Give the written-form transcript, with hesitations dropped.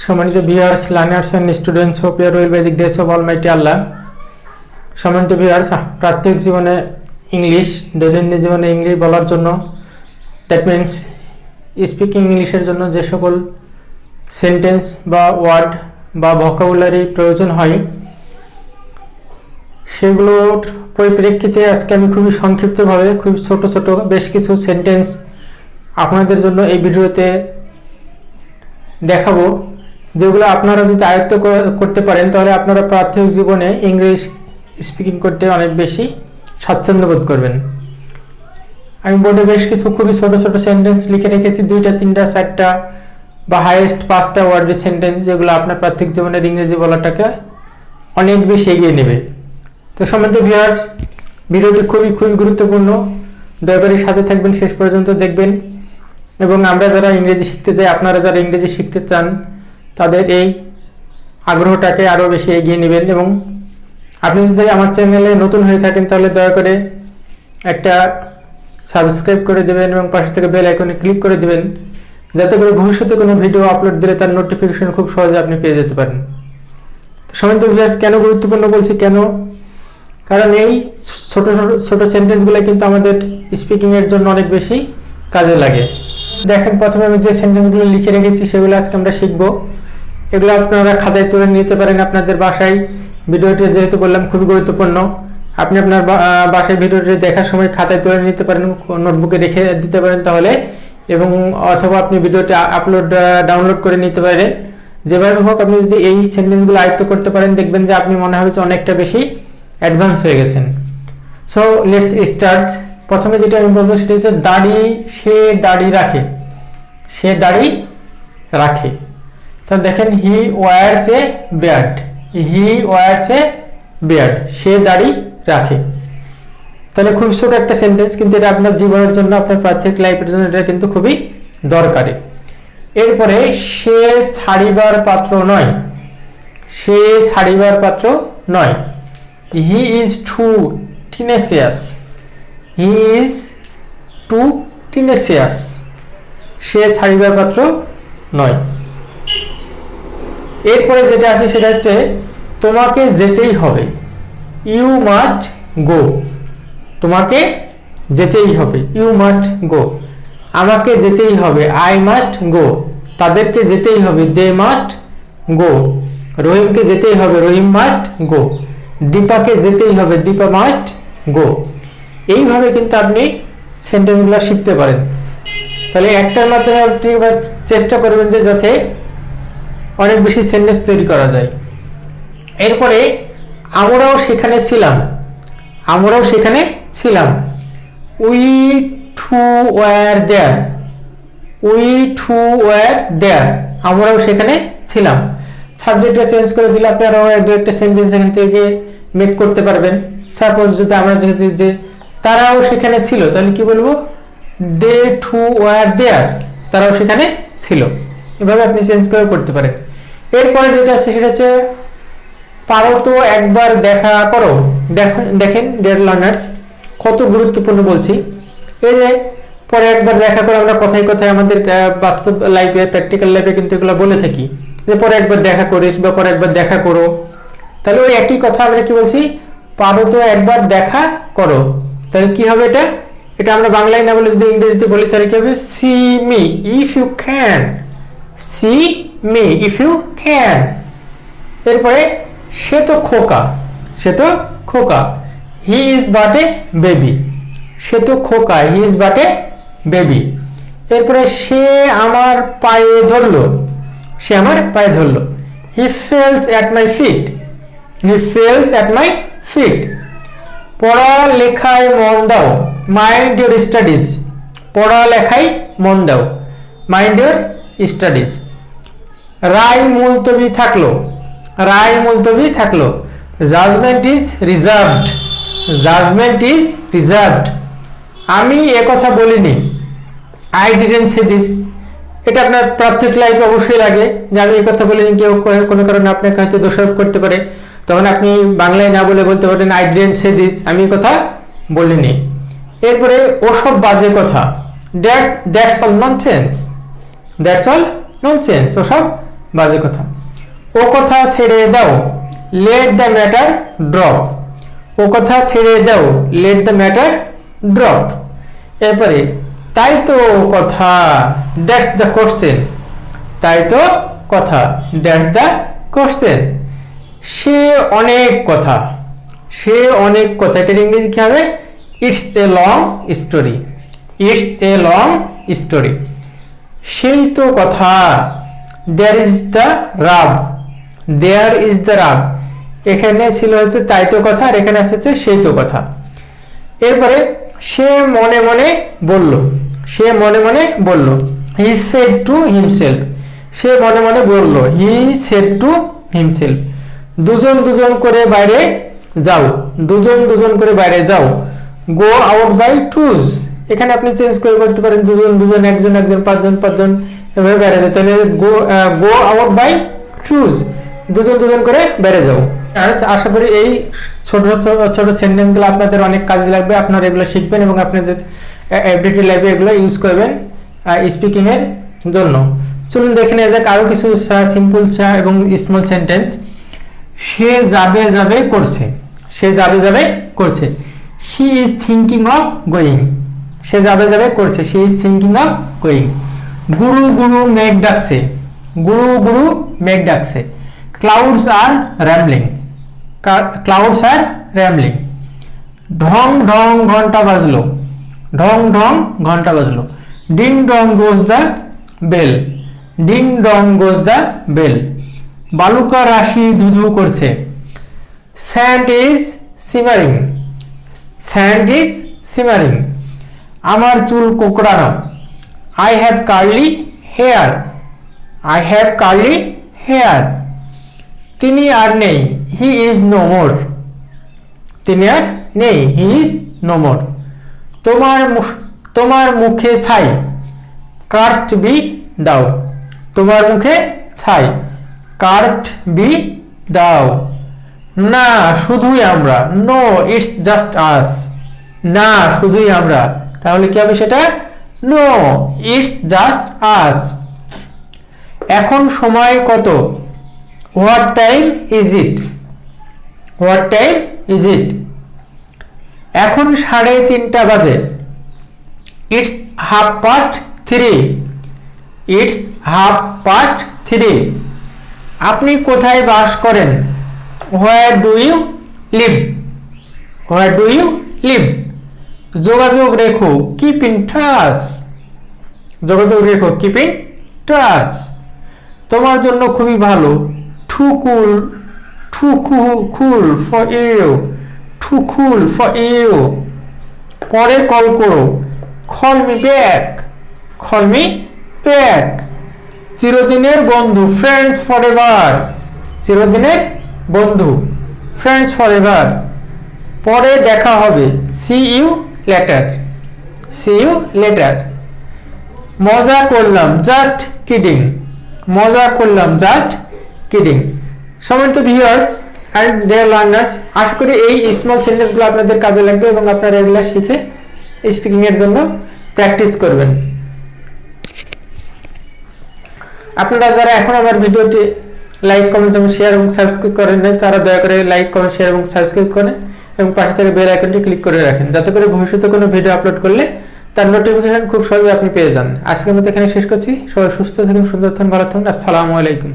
সম্মানিত viewers, learners and students, hope you are well by the grace of almighty Allah. সম্মানিত viewers, প্রাত্যহিক জীবনে English, দৈনন্দিন জীবনে ইংলিশ বলার জন্য, দ্যাট মিনস স্পিকিং ইংলিশের জন্য যে সকল সেন্টেন্স বা ওয়ার্ড বা ভোকাবুলারি প্রয়োজন হয়, সেগুলোর পরিপ্রেক্ষিতে আজকে আমি খুবই সংক্ষিপ্তভাবে খুব ছোট ছোট বেশ কিছু সেন্টেন্স আপনাদের জন্য এই ভিডিওতে দেখাবো, যেগুলো আপনারা যদি আয়ত্ত করতে পারেন তাহলে আপনারা প্রাথমিক জীবনে ইংলিশ স্পিকিং করতে অনেক বেশি স্বাচ্ছন্দ্য বোধ করবেন। আমি বোর্ডে বেশ কিছু খুবই ছোট ছোট সেন্টেন্স লিখে রেখেছি, 2টা 3টা 4টা বা হাইয়েস্ট 5টা ওয়ার্ডের সেন্টেন্স, যেগুলো আপনার প্রাথমিক জীবনের ইংরেজি বলাটাকে অনেক বেশি এগিয়ে নেবে। তো সম্মানিত ভিউয়ার্স, ভিডিওটি খুবই গুরুত্বপূর্ণ, দয়া করে সাথে থাকবেন, শেষ পর্যন্ত দেখবেন। এবং আমরা যারা ইংরেজি শিখতে চাই, আপনারা যারা ইংরেজি শিখতে চান, তাদের এই আগ্রহটাকে আরও বেশি এগিয়ে নেবেন। এবং আপনি যদি আমার চ্যানেলে নতুন হয়ে থাকেন তাহলে দয়া করে একটা সাবস্ক্রাইব করে দেবেন এবং পাশে থেকে বেল আইকনে ক্লিক করে দেবেন, যাতে করে ভবিষ্যতে কোনো ভিডিও আপলোড দিলে তার নোটিফিকেশন খুব সহজে আপনি পেয়ে যেতে পারেন। তো সম্মানিত ভিউয়ার্স, কেন গুরুত্বপূর্ণ বলছি, কেন? কারণ এই ছোট ছোট সেন্টেন্সগুলো কিন্তু আমাদের স্পিকিংয়ের জন্য অনেক বেশি কাজে লাগে। দেখেন, প্রথমে আমি যে সেন্টেন্সগুলো লিখে রেখেছি সেগুলো আজকে আমরা শিখব। এগুলো আপনারা খাতায় তুলে নিতে পারেন আপনাদের বাসায়। ভিডিওটি যেহেতু বললাম খুবই গুরুত্বপূর্ণ, আপনি আপনার বাসায় ভিডিওটি দেখার সময় খাতায় তুলে নিতে পারেন, নোটবুকে রেখে দিতে পারেন তাহলে, এবং অথবা আপনি ভিডিওটি ডাউনলোড করে নিতে পারেন। যেভাবে হোক আপনি যদি এই সেন্টেন্সগুলো আয়ত্ত করতে পারেন, দেখবেন যে আপনি মনে হবে যে অনেকটা বেশি অ্যাডভান্স হয়ে গেছেন। So let's start. প্রথমে যেটা আমি বলবো সেটা হচ্ছে সে দাড়ি রাখে। সে দাড়ি রাখে। তাহলে দেখেন, হি ওয়ার্স এ বিয়ার্ড। হি ওয়ার্স এ বিয়ার্ড। সে দাড়ি রাখে। তাহলে খুব ছোট একটা সেন্টেন্স, কিন্তু এটা আপনার জীবনের জন্য, আপনার প্রাত্যহিক লাইফের জন্য এটা কিন্তু খুবই দরকারি। এরপরে, সে ছাড়িবার পাত্র নয়। সে ছাড়িবার পাত্র নয়। He is too tenacious. He is too tenacious. সে ছাড়িবার পাত্র নয়। এরপরে যেটা আছে সেটা হচ্ছে, তোমাকে যেতেই হবে। You must go. তোমাকে যেতেই হবে। You must go. আমাকে যেতেই হবে। I must go. তাদেরকে যেতেই হবে। They must go. রহিমকে যেতেই হবে। Rahim must go. দীপাকে যেতেই হবে। Dipa must go. এইভাবে কিন্তু আপনি সেন্টেন্সগুলো শিখতে পারেন। তাহলে একটার মাধ্যমে আপনি চেষ্টা করবেন যে যাতে অনেক বেশি সেন্টেন্স তৈরি করা যায়। এরপরে, আমরাও সেখানে ছিলাম। আমরাও সেখানে ছিলাম। We too were there. We too were there. আমরাও সেখানে ছিলাম। সাবজেক্টটা চেঞ্জ করে দিলে আপনি আরো একটা সেন্টেন্স এখান থেকে মেক করতে পারবেন। সাপোজ যদি আমরা যদি তারাও সেখানে ছিল, তাহলে কি বলবো? দে টু ওয়ার দেয়ার। তারাও সেখানে ছিল। এভাবে আপনি চেঞ্জ করে করতে পারেন। এরপরে যেটা আছে সেটা হচ্ছে, পারো তো একবার দেখা করো। দেখেন ডিয়ার লার্নার্স, কত গুরুত্বপূর্ণ বলছি। এই যে পরে একবার দেখা করো, আমরা কথায় কথায় আমাদের বাস্তব লাইফে, প্র্যাকটিক্যাল লাইফে কিন্তু এগুলো বলে থাকি যে পরে একবার দেখা করিস বা পরে একবার দেখা করো। তাহলে ওই একই কথা আমরা কি বলছি? পারো তো একবার দেখা করো। তাহলে কি হবে এটা? এটা আমরা বাংলায় না বলে যদি ইংরেজিতে বলি তাহলে কি হবে? See me if you can. See me if you can. এরপরে, সে তো খোকা। সে তো খোকা। He is but a baby. সে তো খোকা। He is but a baby. এরপরে, সে আমার পায়ে ধরলো। সে আমার পায়ে ধরলো। He falls at my feet. He falls at my feet. পড়ালেখায় মন দাও। Mind your studies. পড়ালেখায় মন দাও। Mind your studies. রায় মুলতবি থাকলো। রায় মুলতবি থাকলো। Judgement is reserved. Judgement is reserved. আমি একথা বলিনি। I didn't say this. এটা আপনার প্রাত্যহিক লাইফে অবশ্যই লাগে যে আমি একথা বলিনি। কেউ কোনো কারণে আপনাকে হয়তো দোষারোপ করতে পারে, তখন আপনি বাংলায় না বলে বলতে পারেন আই ডিডন্ট সে দিস। আমি কথা বলিনি। এরপরে, ওসব বাজে কথা। That's all nonsense. That's all nonsense. ওসব বাজে কথা। ও কথা ছেড়ে দাও, লেট দ্য ম্যাটার ড্রপ। ও কথা ছেড়ে দাও, লেট দ্য ম্যাটার ড্রপ। এরপরে তাই তো কথা, দ্যাটস দ্য কোশ্চেন। তাই তো কথা, দ্যাটস দ্য কোশ্চেন। সে অনেক কথা, সে অনেক কথা, এটার ইংরেজি কি হবে? It's a long story, it's a long story. সেই তো কথা, there is the rub, there is the rub. এখানে ছিল হচ্ছে তাই তো কথা, আর এখানে আসছে সেই তো কথা। এরপরে সে মনে মনে বলল, সে মনে মনে বলল, হি সেড টু হিমসেলফ। সে মনে মনে বলল, হি সেড টু হিমসেলফ। দুজন দুজন করে বাইরে যাও, দুজন দুজন করে বাইরে যাও। Go out by টুজ। এখানে আপনি চেঞ্জ করে করতে পারেন, দুজন দুজন, একজন একজন, পাঁচজন পাঁচজন, এভাবে বাইরে যেতে। তাহলে গো আউট বাই টুজ, দুজন দুজন করে বাইরে যাও। আশা করি এই ছোট ছোট সেন্টেন্সগুলো আপনাদের অনেক কাজে লাগবে, আপনারা এগুলো শিখবেন এবং আপনাদের এভরিডে লাইফে এগুলো ইউজ করবেন স্পিকিং এর জন্য। চলুন দেখে নেওয়া যাক আরো কিছু সিম্পল এবং স্মল সেন্টেন্স। সে যাবে যাবে করছে, সে যাবে যাবে করছে। She is thinking of going. সে যাবে যাবে করছে, she is thinking of going. গুরু গুরু মেঘ ডাকছে, গুরু গুরু মেঘ ডাকছে। Clouds are rumbling, clouds are rumbling. ঢং ঢং ঘন্টা বাজলো, ঢং ঢং ঘন্টা বাজলো। Ding dong goes the bell, ding dong goes the bell. বালুকা রাশি ধুধু করছে। Sand is simmering, sand is simmering. আমার চুল কোকড়ানো। I have curly hair, I have curly hair. তিনি আর নেই, হি ইজ নো মোর। তিনি আর নেই, হি ইজ নো মোর। তোমার মুখে ছাই। কার্সড বি দাও। তোমার মুখে ছাই, কার্সড বি দাও। না শুধুই আমরা, নো ইটস জাস্ট আস। না শুধুই আমরা, তাহলে কি হবে সেটা? No it's just us. এখন সময় কত? What time is it, what time is it. এখন 3:30 বাজে। It's 3:30, it's 3:30। আপনি কোথায় বাস করেন? Where do you live, where do you live. যোগাযোগ রেখো, কিপ ইন টাচ, যোগাযোগ রেখো, কিপ ইন টাচ। তোমার জন্য খুবই ভালো। Too cool, too cool for you, too cool for you. পরে কল করো, call me back, call me back. চিরদিনের বন্ধু, ফ্রেন্ডস ফরএভার, চিরদিনের বন্ধু, ফ্রেন্ডস ফরএভার। পরে দেখা হবে, see you later, see you later. মজা করলাম, জাস্ট কিডিং, মজা করলাম, জাস্ট কিডিং। সম্মানিত ভিউয়ার্স এন্ড ডিয়ার লার্নার্স, আশা করি এই স্মল সেন্টেন্সগুলো আপনাদের কাজে লাগবে এবং আপনারা এগুলো শিখে স্পিকিং এর জন্য প্র্যাকটিস করবেন। আপনারা যারা এখন আমার ভিডিওটি লাইক কমেন্ট এবং শেয়ার এবং সাবস্ক্রাইব করেন নাই, তারা দয়া করে লাইক কমেন্ট শেয়ার এবং সাবস্ক্রাইব করেন এবং পাশে থেকে বেল আইকনটি ক্লিক করে রাখেন, যাতে করে ভবিষ্যতে কোনো ভিডিও আপলোড করলে তার নোটিফিকেশন খুব সহজে আপনি পেয়ে যান। আজকের মতো এখানে শেষ করছি। সবাই সুস্থ থাকুন, সুন্দর থাকুন, ভালো থাকুন। আসসালামু আলাইকুম।